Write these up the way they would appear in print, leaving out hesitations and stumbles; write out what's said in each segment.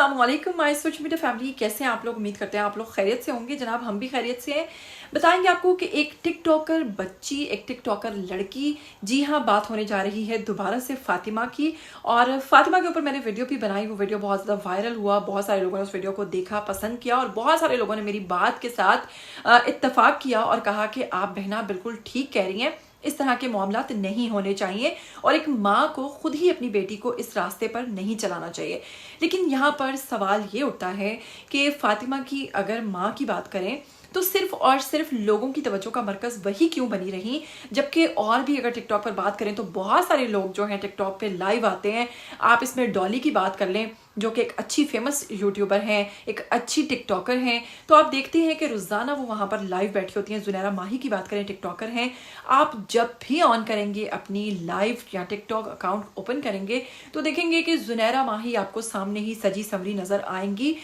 अस्सलामुअलैकुम my social media family, कैसे हैं आप लोग। उम्मीद करते हैं आप लोग खैरियत से होंगे। जनाब हम भी खैरियत से हैं। बताएंगे आपको कि एक टिकटॉकर बच्ची, एक टिकटॉकर लड़की, जी हाँ बात होने जा रही है दोबारा से फातिमा की। और फातिमा के ऊपर मैंने वीडियो भी बनाई, वो वीडियो बहुत ज़्यादा वायरल हुआ, बहुत सारे लोगों ने उस वीडियो को देखा, पसंद किया और बहुत सारे लोगों ने मेरी बात के साथ इत्तेफाक किया और कहा कि आप बहना बिल्कुल ठीक कह रही हैं, इस तरह के मामलात नहीं होने चाहिए और एक माँ को खुद ही अपनी बेटी को इस रास्ते पर नहीं चलाना चाहिए। लेकिन यहाँ पर सवाल ये उठता है कि फातिमा की अगर माँ की बात करें तो सिर्फ और सिर्फ लोगों की तवज्जो का मरकज वही क्यों बनी रही, जबकि और भी अगर टिकटॉक पर बात करें तो बहुत सारे लोग जो हैं टिकटॉक पे लाइव आते हैं। आप इसमें डॉली की बात कर लें जो कि एक अच्छी फेमस यूट्यूबर हैं, एक अच्छी टिकटॉकर हैं, तो आप देखते हैं कि रोज़ाना वो वहाँ पर लाइव बैठी होती हैं। जुनैरा माही की बात करें, टिकटॉकर हैं, आप जब भी ऑन करेंगे अपनी लाइव या टिकटॉक अकाउंट ओपन करेंगे तो देखेंगे कि जुनैरा माही आपको सामने ही सजी संवरी नज़र आएंगी।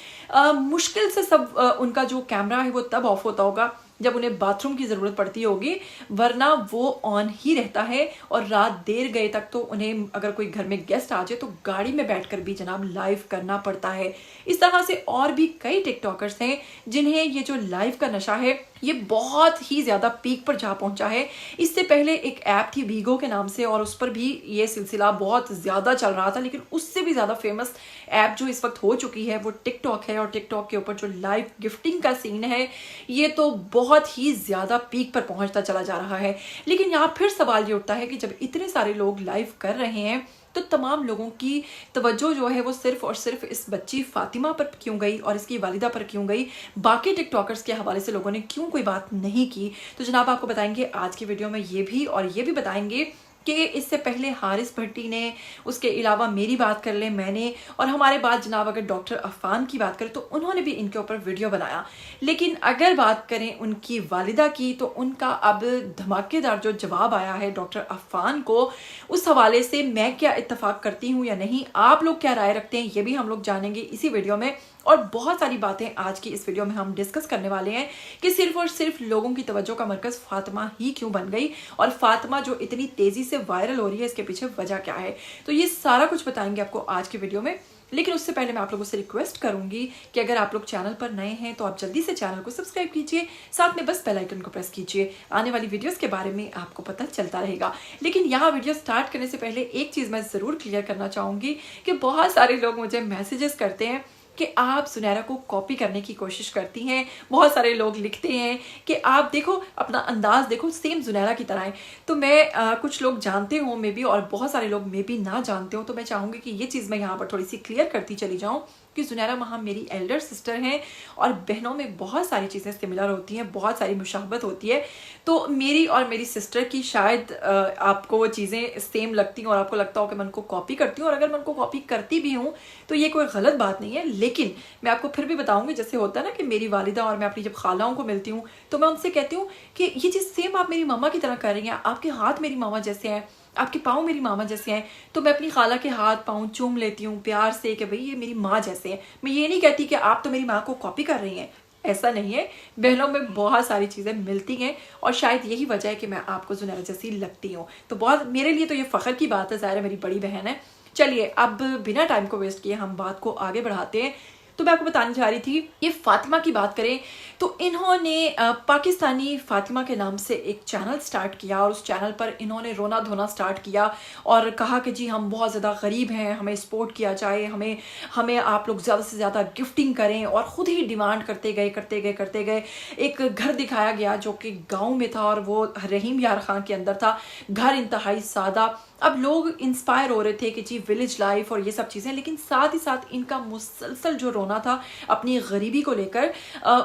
मुश्किल से सब उनका जो कैमरा है वो तब ऑफ होता होगा जब उन्हें बाथरूम की ज़रूरत पड़ती होगी, वरना वो ऑन ही रहता है। और रात देर गए तक तो उन्हें अगर कोई घर में गेस्ट आ जाए तो गाड़ी में बैठकर भी जनाब लाइव करना पड़ता है। इस तरह से और भी कई टिकटॉकर्स हैं जिन्हें ये जो लाइव का नशा है ये बहुत ही ज़्यादा पीक पर जा पहुंचा है। इससे पहले एक ऐप थी वीगो के नाम से और उस पर भी ये सिलसिला बहुत ज़्यादा चल रहा था, लेकिन उससे भी ज़्यादा फेमस ऐप जो इस वक्त हो चुकी है वो टिकटॉक है। और टिकटॉक के ऊपर जो लाइव गिफ्टिंग का सीन है ये तो बहुत ही ज़्यादा पीक पर पहुंचता चला जा रहा है। लेकिन यहाँ फिर सवाल ये उठता है कि जब इतने सारे लोग लाइव कर रहे हैं तो तमाम लोगों की तवज्जो जो है वो सिर्फ और सिर्फ इस बच्ची फातिमा पर क्यों गई और इसकी वालिदा पर क्यों गई, बाकी टिकटॉकर्स के हवाले से लोगों ने क्यों कोई बात नहीं की। तो जनाब आपको बताएंगे आज की वीडियो में ये भी, और ये भी बताएंगे कि इससे पहले हारिस भट्टी ने, उसके अलावा मेरी बात कर ले मैंने, और हमारे बाद जनाब अगर डॉक्टर अफान की बात करें तो उन्होंने भी इनके ऊपर वीडियो बनाया। लेकिन अगर बात करें उनकी वालिदा की तो उनका अब धमाकेदार जो जवाब आया है डॉक्टर अफान को, उस हवाले से मैं क्या इत्तेफाक करती हूँ या नहीं, आप लोग क्या राय रखते हैं, ये भी हम लोग जानेंगे इसी वीडियो में। और बहुत सारी बातें आज की इस वीडियो में हम डिस्कस करने वाले हैं कि सिर्फ और सिर्फ लोगों की तवज्जो का मरकज फातिमा ही क्यों बन गई और फातिमा जो इतनी तेजी से वायरल हो रही है इसके पीछे वजह क्या है। तो ये सारा कुछ बताएंगे आपको आज की वीडियो में। लेकिन उससे पहले मैं आप लोगों से रिक्वेस्ट करूंगी कि अगर आप लोग चैनल पर नए हैं तो आप जल्दी से चैनल को सब्सक्राइब कीजिए, साथ में बस बेल आइकन को प्रेस कीजिए, आने वाली वीडियोस के बारे में आपको पता चलता रहेगा। लेकिन यहाँ वीडियो स्टार्ट करने से पहले एक चीज़ मैं ज़रूर क्लियर करना चाहूँगी कि बहुत सारे लोग मुझे मैसेजेस करते हैं कि आप जुनैरा को कॉपी करने की कोशिश करती हैं। बहुत सारे लोग लिखते हैं कि आप देखो अपना अंदाज देखो सेम जुनैरा की तरह है। तो मैं कुछ लोग जानते हो मे बी और बहुत सारे लोग मे बी ना जानते हो, तो मैं चाहूँगी कि ये चीज़ मैं यहाँ पर थोड़ी सी क्लियर करती चली जाऊँ कि जुनैरा माही मेरी एल्डर सिस्टर हैं और बहनों में बहुत सारी चीज़ें सिमिलर होती हैं, बहुत सारी मुशाबत होती है। तो मेरी और मेरी सिस्टर की शायद आपको वो चीज़ें सेम लगती हैं और आपको लगता हो कि मैं उनको कॉपी करती हूँ, और अगर मैं उनको कॉपी करती भी हूँ तो ये कोई गलत बात नहीं है। लेकिन मैं आपको फिर भी बताऊँगी, जैसे होता है ना कि मेरी वालिदा और मैं अपनी जब खालाओं को मिलती हूँ तो मैं उनसे कहती हूँ कि ये चीज़ सेम आप मेरी मामा की तरह कर रही हैं, आपके हाथ मेरी मामा जैसे हैं, आपके पाँव मेरी मामा जैसे हैं। तो मैं अपनी खाला के हाथ पाँव चूम लेती हूँ प्यार से कि भाई ये मेरी माँ जैसे हैं। मैं ये नहीं कहती कि आप तो मेरी माँ को कॉपी कर रही हैं, ऐसा नहीं है। बहनों में बहुत सारी चीज़ें मिलती हैं और शायद यही वजह है कि मैं आपको जुनैरा जैसी लगती हूँ। तो बहुत मेरे लिए तो ये फ़ख्र की बात है, ज़ाहिर है मेरी बड़ी बहन है। चलिए अब बिना टाइम को वेस्ट किए हम बात को आगे बढ़ाते हैं। तो मैं आपको बताने जा रही थी, ये फातिमा की बात करें तो इन्होंने पाकिस्तानी फातिमा के नाम से एक चैनल स्टार्ट किया और उस चैनल पर इन्होंने रोना धोना स्टार्ट किया और कहा कि जी हम बहुत ज़्यादा गरीब हैं, हमें सपोर्ट किया जाए, हमें आप लोग ज़्यादा से ज़्यादा गिफ्टिंग करें। और ख़ुद ही डिमांड करते गए। एक घर दिखाया गया जो कि गाँव में था और वो रहीम यार खान के अंदर था। घर इंतहाई सादा। अब लोग इंस्पायर हो रहे थे कि जी विलेज लाइफ और ये सब चीज़ें, लेकिन साथ ही साथ इनका मुसलसल जो रोना था अपनी गरीबी को लेकर,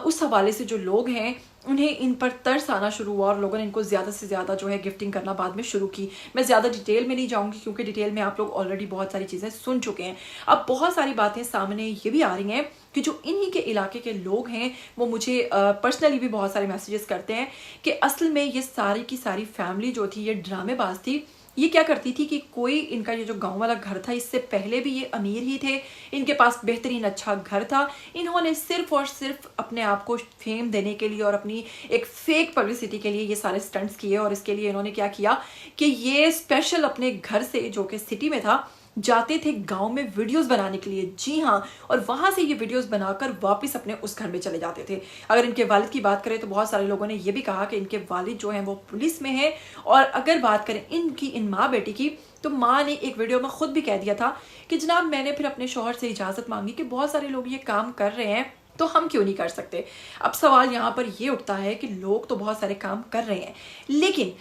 उस हवाले से जो लोग हैं उन्हें इन पर तरस आना शुरू हुआ और लोगों ने इनको ज़्यादा से ज़्यादा जो है गिफ्टिंग करना बाद में शुरू की। मैं ज़्यादा डिटेल में नहीं जाऊँगी क्योंकि डिटेल में आप लोग ऑलरेडी बहुत सारी चीज़ें सुन चुके हैं। अब बहुत सारी बातें सामने ये भी आ रही हैं कि जो इन्हीं के इलाके के लोग हैं वो मुझे पर्सनली भी बहुत सारे मैसेजेस करते हैं कि असल में ये सारी की सारी फैमिली जो थी ये ड्रामेबाज थी। ये क्या करती थी कि कोई इनका ये जो गांव वाला घर था, इससे पहले भी ये अमीर ही थे, इनके पास बेहतरीन अच्छा घर था। इन्होंने सिर्फ और सिर्फ अपने आप को फेम देने के लिए और अपनी एक फेक पब्लिसिटी के लिए ये सारे स्टंट्स किए। और इसके लिए इन्होंने क्या किया कि ये स्पेशल अपने घर से जो कि सिटी में था जाते थे गांव में वीडियोस बनाने के लिए। जी हाँ, और वहां से ये वीडियोस बनाकर वापस अपने उस घर में चले जाते थे। अगर इनके वालिद की बात करें तो बहुत सारे लोगों ने ये भी कहा कि इनके वालिद जो हैं वो पुलिस में हैं। और अगर बात करें इन माँ बेटी की, तो माँ ने एक वीडियो में खुद भी कह दिया था कि जनाब मैंने फिर अपने शौहर से इजाज़त मांगी कि बहुत सारे लोग ये काम कर रहे हैं तो हम क्यों नहीं कर सकते। अब सवाल यहाँ पर ये उठता है कि लोग तो बहुत सारे काम कर रहे हैं, लेकिन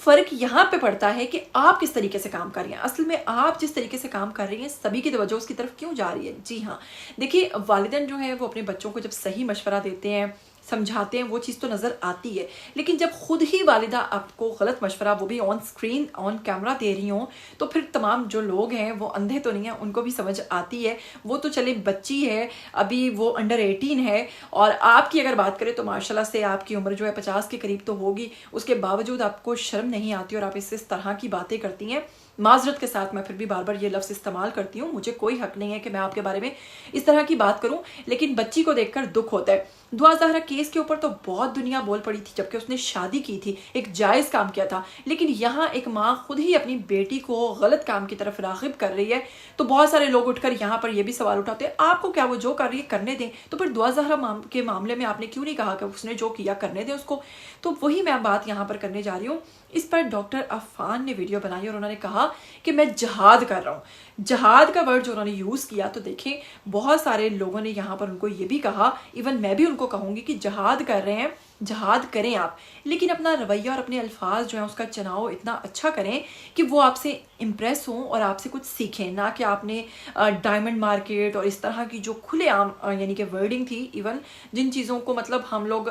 फर्क यहाँ पे पड़ता है कि आप किस तरीके से काम कर रही हैं। असल में आप जिस तरीके से काम कर रही हैं सभी की तवज्जो उसकी तरफ क्यों जा रही है। जी हाँ, देखिए वालिदैन जो है वो अपने बच्चों को जब सही मशवरा देते हैं, समझाते हैं, वो चीज़ तो नज़र आती है, लेकिन जब खुद ही वालिदा आपको गलत मशवरा वो भी ऑन स्क्रीन ऑन कैमरा दे रही हों, तो फिर तमाम जो लोग हैं वो अंधे तो नहीं हैं, उनको भी समझ आती है। वो तो चले बच्ची है, अभी वो अंडर 18 है, और आपकी अगर बात करें तो माशाल्लाह से आपकी उम्र जो है 50 के करीब तो होगी, उसके बावजूद आपको शर्म नहीं आती और आप इस तरह की बातें करती हैं। माजरत के साथ मैं फिर भी बार बार ये लफ्ज़ इस्तेमाल करती हूँ, मुझे कोई हक नहीं है कि मैं आपके बारे में इस तरह की बात करूँ, लेकिन बच्ची को देखकर दुख होता है। दुआ ज़हरा केस के ऊपर तो बहुत दुनिया बोल पड़ी थी, जबकि उसने शादी की थी, एक जायज़ काम किया था, लेकिन यहाँ एक माँ खुद ही अपनी बेटी को गलत काम की तरफ राग़िब कर रही है, तो बहुत सारे लोग उठकर यहाँ पर यह भी सवाल उठाते हैं आपको क्या, वो जो कर रही है करने दें। तो फिर दुआ ज़हरा के मामले में आपने क्यों नहीं कहा कि उसने जो किया करने दें उसको। तो वही मैं बात यहाँ पर करने जा रही हूँ। इस पर डॉक्टर अफान ने वीडियो बनाई और उन्होंने कहा कि मैं जहाद कर रहा हूँ। जहाद का वर्ड जो उन्होंने यूज़ किया, तो देखें बहुत सारे लोगों ने यहाँ पर उनको ये भी कहा, इवन मैं भी उनको कहूँगी कि जहाद कर रहे हैं, जहाद करें आप, लेकिन अपना रवैया और अपने अल्फाज जो है उसका चुनाव इतना अच्छा करें कि वो आपसे इम्प्रेस हों और आपसे कुछ सीखें, ना कि आपने डायमंड मार्केट और इस तरह की जो खुलेआम यानी कि वर्डिंग थी, इवन जिन चीज़ों को मतलब हम लोग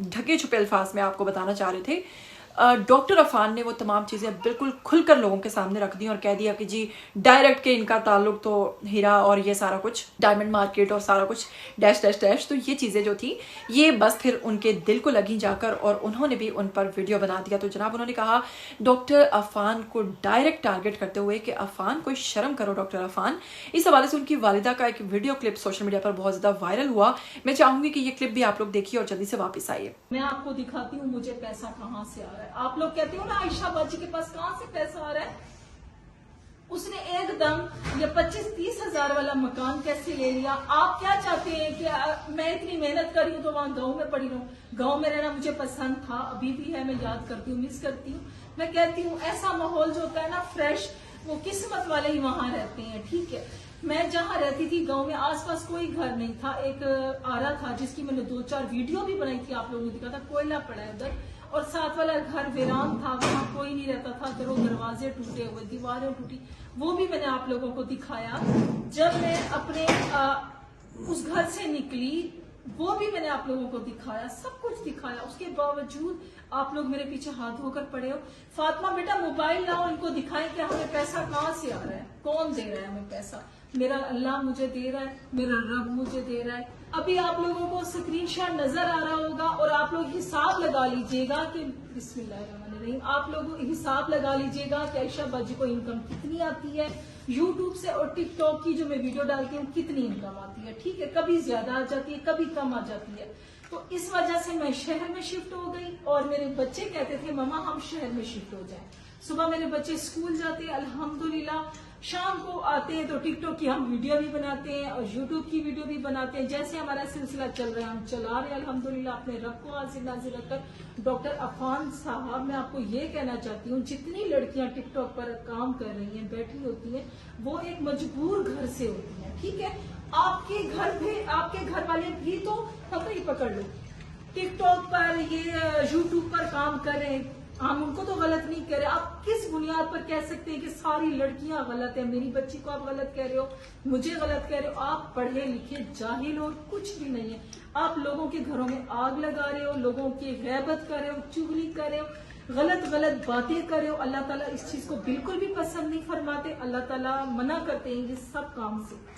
ढके छुपे अल्फाज में आपको बताना चाह रहे थे, डॉक्टर अफान ने वो तमाम चीज़ें बिल्कुल खुलकर लोगों के सामने रख दी और कह दिया कि जी डायरेक्ट के इनका ताल्लुक तो हीरा और ये सारा कुछ डायमंड मार्केट और सारा कुछ डैश डैश डैश। तो ये चीज़ें जो थी ये बस फिर उनके दिल को लगी जाकर और उन्होंने भी उन पर वीडियो बना दिया। तो जनाब उन्होंने कहा डॉक्टर अफान को डायरेक्ट टारगेट करते हुए कि अफान कोई शर्म करो डॉक्टर अफान। इस हवाले से उनकी वालिदा का एक वीडियो क्लिप सोशल मीडिया पर बहुत ज़्यादा वायरल हुआ। मैं चाहूँगी कि ये क्लिप भी आप लोग देखिए और जल्दी से वापस आइए। मैं आपको दिखाती हूँ मुझे पैसा कहाँ से आ रहा है। आप लोग कहते हो ना आयशा बाजी के पास कहाँ से पैसा आ रहा है, उसने एकदम ये 25-30 हजार वाला मकान कैसे ले लिया। आप क्या चाहते हैं कि मैं इतनी मेहनत करी हूँ तो वहां गांव में पड़ी रहूं। गांव में रहना मुझे पसंद था, अभी भी है, मैं याद करती हूँ, मिस करती हूँ। मैं कहती हूँ ऐसा माहौल जो होता है ना फ्रेश, वो किस्मत वाले ही वहां रहते हैं। ठीक है, मैं जहाँ रहती थी गांव में आसपास कोई घर नहीं था, एक आरा था जिसकी मैंने 2-4 वीडियो भी बनाई थी, आप लोगों ने देखा था। कोयला पड़ा है उधर और साथ वाला घर वीरान था, वहां कोई नहीं रहता था, दरवाजे टूटे हुए, दीवारें टूटी, वो भी मैंने आप लोगों को दिखाया। जब मैं अपने उस घर से निकली वो भी मैंने आप लोगों को दिखाया, सब कुछ दिखाया। उसके बावजूद आप लोग मेरे पीछे हाथ धोकर पड़े हो। फातिमा बेटा मोबाइल लाओ, इनको दिखाएं कि हमें पैसा कहाँ से आ रहा है, कौन दे रहा है हमें पैसा। मेरा अल्लाह मुझे दे रहा है, मेरा रब मुझे दे रहा है। अभी आप लोगों को स्क्रीनशॉट नजर आ रहा होगा और आप लोग हिसाब लगा लीजिएगा कि बिस्मिल्लाहिर्रहमानिर्रहीम, आप लोग हिसाब लगा लीजिएगा कि आयशा बाजी को इनकम कितनी आती है यूट्यूब से और टिकटॉक की जो मैं वीडियो डालती हूँ कितनी इनकम आती है। ठीक है, कभी ज्यादा आ जाती है, कभी कम आ जाती है। तो इस वजह से मैं शहर में शिफ्ट हो गई और मेरे बच्चे कहते थे मम्मा हम शहर में शिफ्ट हो जाएं। सुबह मेरे बच्चे स्कूल जाते हैं अल्हम्दुलिल्लाह, शाम को आते हैं तो टिकटॉक की हम वीडियो भी बनाते हैं और यूट्यूब की वीडियो भी बनाते हैं। जैसे हमारा सिलसिला चल रहा है हम चला रहे हैं अल्हम्दुलिल्लाह, अपने रब को हाजिर नाजिर रखकर। डॉक्टर अफान साहब, मैं आपको ये कहना चाहती हूँ, जितनी लड़कियां टिकटॉक पर काम कर रही हैं, बैठी होती हैं, वो एक मजबूर घर से होती हैं। ठीक है, आपके घर भी, आपके घर वाले भी तो पकड़ ही पकड़ लो, टिकटॉक पर ये यूट्यूब पर काम कर रहे हैं, हम उनको तो गलत नहीं कह रहे। आप किस बुनियाद पर कह सकते हैं कि सारी लड़कियां गलत है? मेरी बच्ची को आप गलत कह रहे हो, मुझे गलत कह रहे हो। आप पढ़े लिखे जाहिल हो, कुछ भी नहीं है। आप लोगों के घरों में आग लगा रहे हो, लोगों की गैबत कर रहे हो, चुगली कर रहे हो, गलत गलत बातें कर रहे हो। अल्लाह ताला इस चीज को बिल्कुल भी पसंद नहीं फरमाते। अल्लाह ताला मना करते हैं ये सब काम से।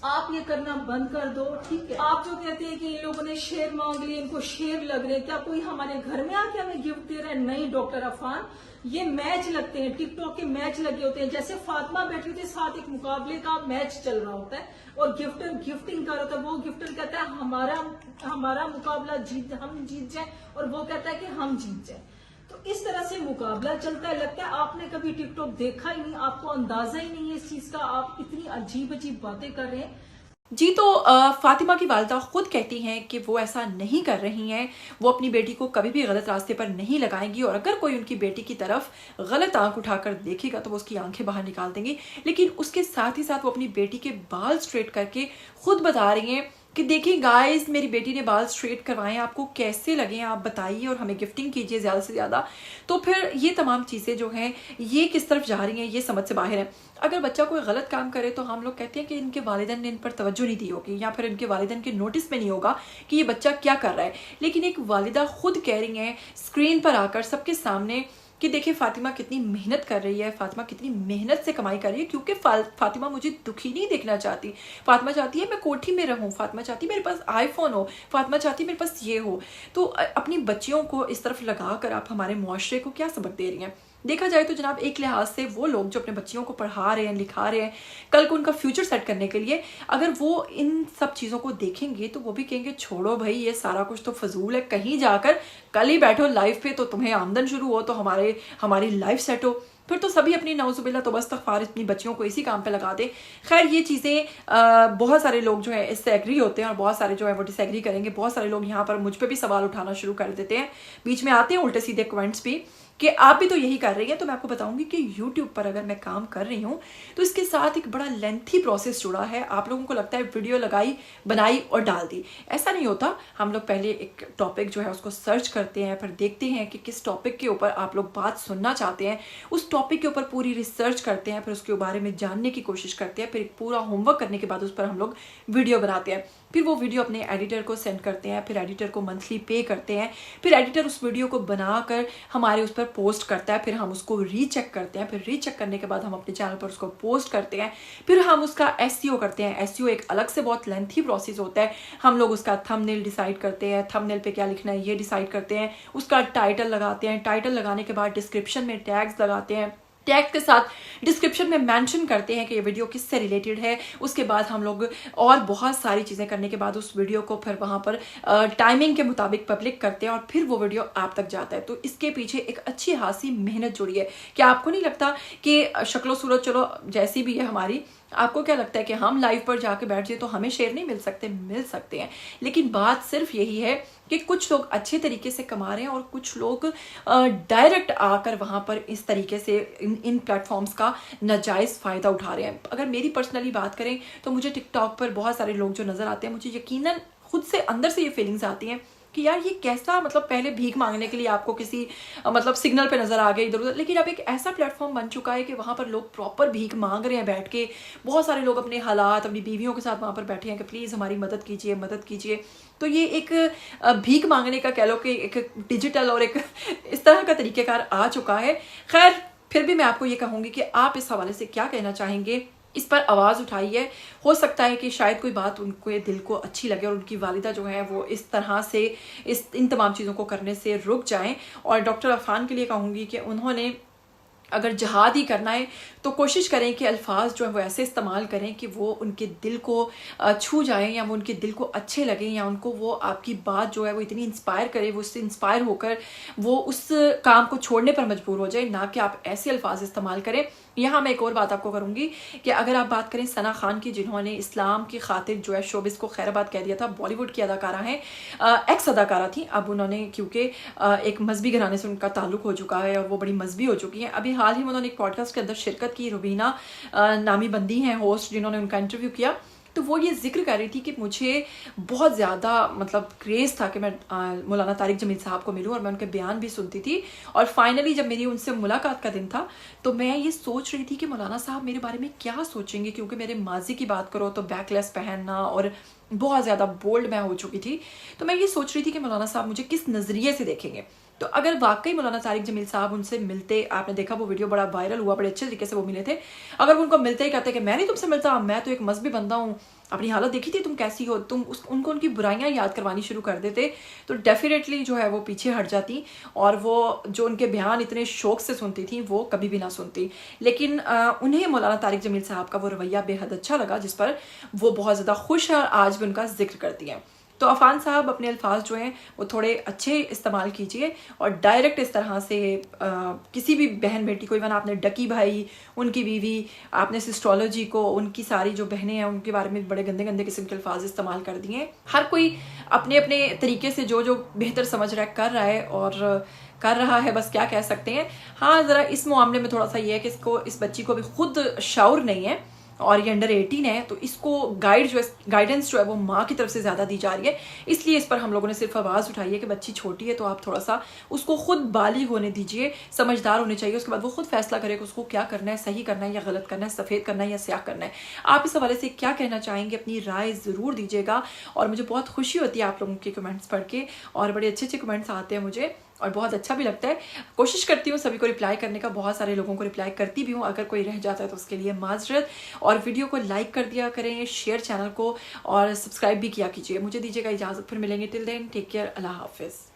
आप ये करना बंद कर दो। ठीक है, आप जो कहते हैं कि ये लोगों ने शेयर मांग लिए, इनको शेयर लग रहे, क्या कोई हमारे घर में आके हमें गिफ्ट दे रहा है? नहीं डॉक्टर अफान, ये मैच लगते हैं, टिकटॉक के मैच लगे होते हैं। जैसे फातिमा बैठी होती है, साथ एक मुकाबले का मैच चल रहा होता है और गिफ्टर गिफ्टिंग कर रहा होता है। वो गिफ्टर कहता है हमारा मुकाबला हम जीत जाए और वो कहता है कि हम जीत जाए। तो किस तरह से मुकाबला चलता है। लगता है आपने कभी टिकटॉक देखा ही नहीं, आपको अंदाजा ही नहीं है इस चीज का, आप इतनी अजीब अजीब बातें कर रहे हैं। जी, तो फातिमा की वालिदा खुद कहती हैं कि वो ऐसा नहीं कर रही हैं, वो अपनी बेटी को कभी भी गलत रास्ते पर नहीं लगाएंगी और अगर कोई उनकी बेटी की तरफ गलत आंख उठाकर देखेगा तो वो उसकी आंखें बाहर निकाल देंगी। लेकिन उसके साथ ही साथ वो अपनी बेटी के बाल स्ट्रेट करके खुद बता रही हैं कि देखिए गाइस, मेरी बेटी ने बाल स्ट्रेट करवाए, आपको कैसे लगे हैं आप बताइए और हमें गिफ्टिंग कीजिए ज़्यादा से ज़्यादा। तो फिर ये तमाम चीज़ें जो हैं ये किस तरफ जा रही हैं, ये समझ से बाहर है। अगर बच्चा कोई गलत काम करे तो हम लोग कहते हैं कि इनके वालिदैन ने इन पर तवज्जो नहीं दी होगी या फिर इनके वालिदैन के नोटिस में नहीं होगा कि ये बच्चा क्या कर रहा है। लेकिन एक वालिदा खुद कह रही हैं स्क्रीन पर आकर सबके सामने कि देखिए फातिमा कितनी मेहनत कर रही है, फातिमा कितनी मेहनत से कमाई कर रही है, क्योंकि फातिमा मुझे दुखी नहीं देखना चाहती। फातिमा चाहती है मैं कोठी में रहूं, फातिमा चाहती है मेरे पास आईफोन हो, फातिमा चाहती है मेरे पास ये हो। तो अपनी बच्चियों को इस तरफ लगा कर आप हमारे मुआशरे को क्या सबक दे रही हैं। देखा जाए तो जनाब एक लिहाज से वो लोग जो अपने बच्चियों को पढ़ा रहे हैं, लिखा रहे हैं, कल को उनका फ्यूचर सेट करने के लिए, अगर वो इन सब चीज़ों को देखेंगे तो वो भी कहेंगे छोड़ो भाई ये सारा कुछ तो फजूल है, कहीं जाकर कल ही बैठो लाइफ पे तो तुम्हें आमदन शुरू हो तो हमारी लाइफ सेट हो। फिर तो सभी अपनी नौजुबिल्ला तो बस्तगफार अपनी बच्चियों को इसी काम पे लगा दे। खैर ये चीज़ें बहुत सारे लोग जो है इससे एग्री होते हैं और बहुत सारे जो है वो डिसएग्री करेंगे। बहुत सारे लोग यहाँ पर मुझ पे भी सवाल उठाना शुरू कर देते हैं, बीच में आते हैं उल्टे सीधे कमेंट्स भी कि आप भी तो यही कर रही हैं। तो मैं आपको बताऊंगी कि YouTube पर अगर मैं काम कर रही हूँ तो इसके साथ एक बड़ा लेंथी प्रोसेस जुड़ा है। आप लोगों को लगता है वीडियो लगाई, बनाई और डाल दी, ऐसा नहीं होता। हम लोग पहले एक टॉपिक जो है उसको सर्च करते हैं, फिर देखते हैं कि किस टॉपिक के ऊपर आप लोग बात सुनना चाहते हैं, उस टॉपिक के ऊपर पूरी रिसर्च करते हैं, फिर उसके बारे में जानने की कोशिश करते हैं, फिर एक पूरा होमवर्क करने के बाद उस पर हम लोग वीडियो बनाते हैं, फिर वो वीडियो अपने एडिटर को सेंड करते हैं, फिर एडिटर को मंथली पे करते हैं, फिर एडिटर उस वीडियो को बनाकर हमारे उस पर पोस्ट करता है, फिर हम उसको रीचेक करते हैं, फिर रीचेक करने के बाद हम अपने चैनल पर उसको पोस्ट करते हैं, फिर हम उसका एसईओ करते हैं। एसईओ एक अलग से बहुत लेंथी प्रोसेस होता है। हम लोग उसका थंबनेल डिसाइड करते हैं, थंबनेल पे क्या लिखना है ये डिसाइड करते हैं, उसका टाइटल लगाते हैं, टाइटल लगाने के बाद डिस्क्रिप्शन में टैग्स लगाते हैं, टैग के साथ डिस्क्रिप्शन में मेंशन करते हैं कि ये वीडियो किससे रिलेटेड है। उसके बाद हम लोग और बहुत सारी चीज़ें करने के बाद उस वीडियो को फिर वहाँ पर टाइमिंग के मुताबिक पब्लिक करते हैं और फिर वो वीडियो आप तक जाता है। तो इसके पीछे एक अच्छी खासी मेहनत जुड़ी है। क्या आपको नहीं लगता कि शक्लो सूरत चलो जैसी भी है हमारी, आपको क्या लगता है कि हम लाइव पर जाके बैठ जाए तो हमें शेयर नहीं मिल सकते? मिल सकते हैं। लेकिन बात सिर्फ यही है कि कुछ लोग अच्छे तरीके से कमा रहे हैं और कुछ लोग डायरेक्ट आकर वहाँ पर इस तरीके से इन प्लेटफॉर्म्स का नाजायज़ फ़ायदा उठा रहे हैं। अगर मेरी पर्सनली बात करें तो मुझे टिकटॉक पर बहुत सारे लोग जो नज़र आते हैं, मुझे यकीनन खुद से अंदर से ये फीलिंग्स आती हैं कि यार ये कैसा, मतलब पहले भीख मांगने के लिए आपको किसी मतलब सिग्नल पे नजर आ गए इधर उधर, लेकिन अब एक ऐसा प्लेटफॉर्म बन चुका है कि वहाँ पर लोग प्रॉपर भीख मांग रहे हैं बैठ के। बहुत सारे लोग अपने हालात, अपनी बीवियों के साथ वहाँ पर बैठे हैं कि प्लीज़ हमारी मदद कीजिए, मदद कीजिए। तो ये एक भीख मांगने का कह लो कि एक डिजिटल और एक इस तरह का तरीक़ेकार आ चुका है। खैर फिर भी मैं आपको ये कहूँगी कि आप इस हवाले से क्या कहना चाहेंगे, इस पर आवाज़ उठाइए। हो सकता है कि शायद कोई बात उनको दिल को अच्छी लगे और उनकी वालिदा जो है वो इस तरह से इन तमाम चीज़ों को करने से रुक जाएं। और डॉक्टर अफान के लिए कहूँगी कि उन्होंने अगर जहाद ही करना है तो कोशिश करें कि अल्फाज जो है वो ऐसे इस्तेमाल करें कि वो उनके दिल को छू जाएं या वो उनके दिल को अच्छे लगें, या उनको वो आपकी बात जो है वो इतनी इंस्पायर करे, वो उससे इंस्पायर होकर वो उस काम को छोड़ने पर मजबूर हो जाए, ना कि आप ऐसे अल्फाज इस्तेमाल करें। यहाँ मैं एक और बात आपको करूँगी कि अगर आप बात करें सना खान की, जिन्होंने इस्लाम की खातिर जो है शोबिस को खैराबाद कह दिया था, बॉलीवुड की अदाकारा हैं, एक्स अदाकारा थी। अब उन्होंने क्योंकि एक मजहबी घराने से उनका ताल्लुक हो चुका है और वो बड़ी मजहबी हो चुकी हैं। अभी हाल ही में उन्होंने एक पॉडकास्ट के अंदर शिरकत की, रुबीना नामी बंदी हैं होस्ट जिन्होंने उनका इंटरव्यू किया, तो वो ये जिक्र कर रही थी कि मुझे बहुत ज़्यादा मतलब क्रेज़ था कि मैं मौलाना तारिक जमील साहब को मिलूं और मैं उनके बयान भी सुनती थी। और फाइनली जब मेरी उनसे मुलाकात का दिन था तो मैं ये सोच रही थी कि मौलाना साहब मेरे बारे में क्या सोचेंगे, क्योंकि मेरे माजी की बात करो तो बैकलेस पहनना और बहुत ज़्यादा बोल्ड मैं हो चुकी थी। तो मैं ये सोच रही थी कि मौलाना साहब मुझे किस नज़रिए से देखेंगे। तो अगर वाकई मौलाना तारिक जमील साहब उनसे मिलते, आपने देखा वो वीडियो बड़ा वायरल हुआ, बड़े अच्छे तरीके से वो मिले थे, अगर वो उनको मिलते ही कहते कि मैं नहीं तुमसे मिलता, मैं तो एक मजहबी बंदा हूँ, अपनी हालत देखी थी तुम कैसी हो, तुम उनको उनकी बुराइयां याद करवानी शुरू कर देते, तो डेफिनेटली जो है वो पीछे हट जाती और वो जो उनके बयान इतने शौक से सुनती थी वो कभी भी ना सुनती। लेकिन उन्हें मौलाना तारिक जमील साहब का वो रवैया बेहद अच्छा लगा, जिस पर वो बहुत ज़्यादा खुश है और आज भी उनका जिक्र करती हैं। तो अफान साहब अपने अल्फाज जो हैं वो थोड़े अच्छे इस्तेमाल कीजिए और डायरेक्ट इस तरह से किसी भी बहन बेटी को, इवन आपने डकी भाई, उनकी बीवी, आपने सिस्ट्रोलॉजी को, उनकी सारी जो बहनें हैं उनके बारे में बड़े गंदे गंदे किस्म के अल्फाज इस्तेमाल कर दिए। हर कोई अपने अपने तरीके से जो जो बेहतर समझ रहा है कर रहा है और कर रहा है, बस क्या कह सकते हैं। हाँ, ज़रा इस मामले में थोड़ा सा ये है कि इस बच्ची को भी खुद शऊर नहीं है और ये अंडर 18 है, तो इसको गाइडेंस जो है वो माँ की तरफ से ज़्यादा दी जा रही है। इसलिए इस पर हम लोगों ने सिर्फ आवाज़ उठाई है कि बच्ची छोटी है तो आप थोड़ा सा उसको खुद बालिग होने दीजिए, समझदार होने चाहिए, उसके बाद वो खुद फैसला करे कि उसको क्या करना है, सही करना है या गलत करना है, सफ़ेद करना है या स्याह करना है। आप इस हवाले से क्या कहना चाहेंगे, अपनी राय ज़रूर दीजिएगा। और मुझे बहुत खुशी होती है आप लोगों के कमेंट्स पढ़ के, और बड़े अच्छे अच्छे कमेंट्स आते हैं मुझे और बहुत अच्छा भी लगता है। कोशिश करती हूँ सभी को रिप्लाई करने का, बहुत सारे लोगों को रिप्लाई करती भी हूँ। अगर कोई रह जाता है तो उसके लिए माजरत। और वीडियो को लाइक कर दिया करें, शेयर चैनल को और सब्सक्राइब भी किया कीजिए। मुझे दीजिएगा इजाज़त, फिर मिलेंगे। टिल देन टेक केयर, अल्लाह हाफिज़।